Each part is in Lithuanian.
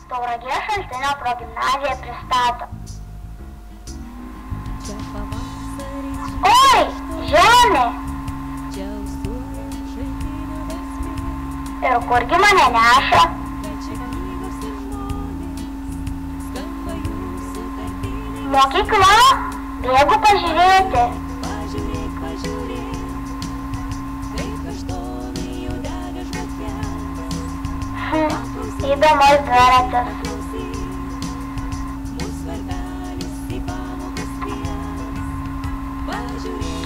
Tauragės Šaltinio progimnazija pristato. Oi, žemė! Ir kurgi mane neša? Mokykla, bėgu pažiūrėti. Įdomus dviratis.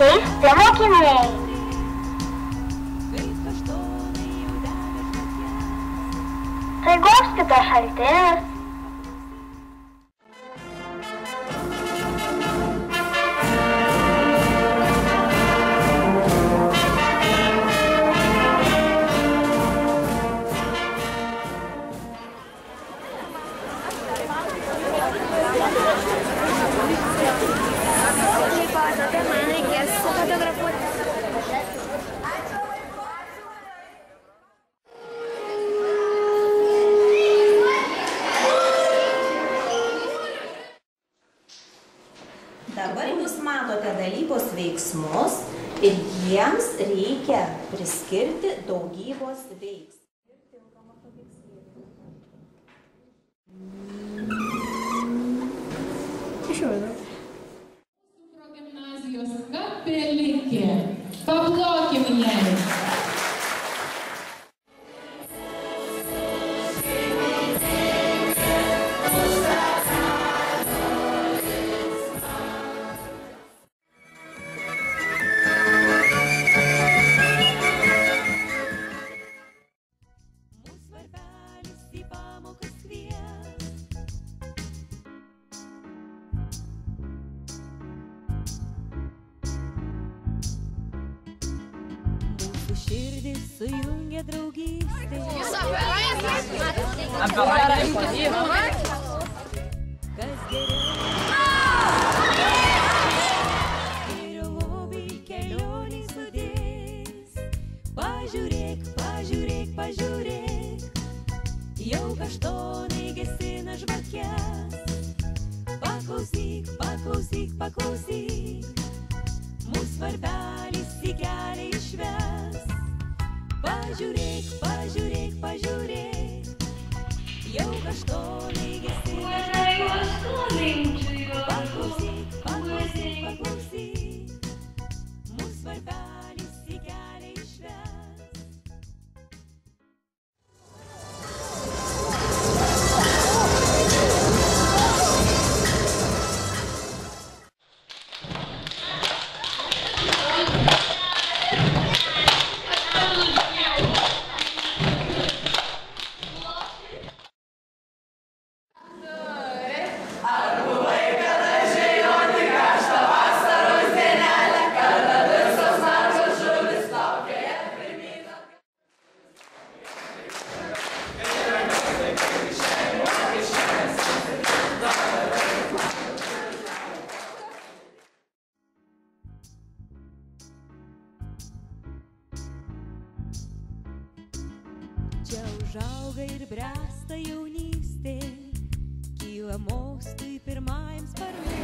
Keisti mokiniai. Tai koks kitas šaltinis? Dabar jūs matote dalybos veiksmus ir jiems reikia priskirti daugybos veiksmą. Progimnazijos kapelikė. Paplokim jai. Širdį sujungia draugystė. Kas geriau lobį kelionį sudės. Pažiūrėk, pažiūrėk, pažiūrėk, jau kaštonai gesina žvakes. Paklausyk, paklausyk, paklausyk, mūsų svarbelis į kelią išves. Pažiūrėk, pažiūrėk, pažiūrėk, jau kaštonai gesina žvakes. Paklausyk, paklausyk, paklausyk, mūsų svarbelis į kelią išves. Čia užauga ir bręsta jaunystė, kyla mostui pirmajam sparnui.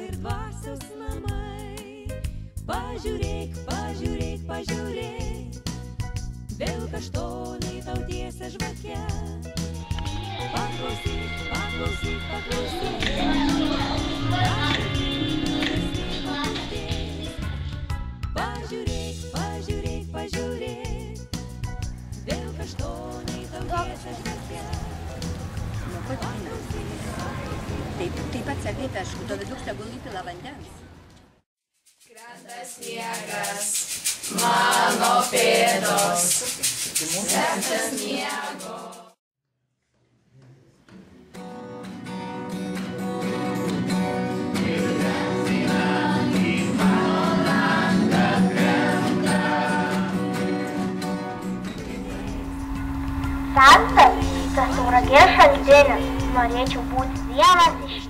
Ir dvasios namai, pažiūrėk, pažiūrėk, pažiūrėk, vėl kaštonai tau tiesia žvakes. Paklausyk, paklausyk, paklausyk, pažiūrėk, pažiūrėk, pažiūrėk, vėl kaštonai tau tiesia žvakes. Nu, kodėl? Taip pat sakėte, aš doveduk tegul įpila vandens. Krenta sniegas, mano pėdos, sertas sniego. Santas, tas Tauragės Šaltinis, norėčiau būti vienas iš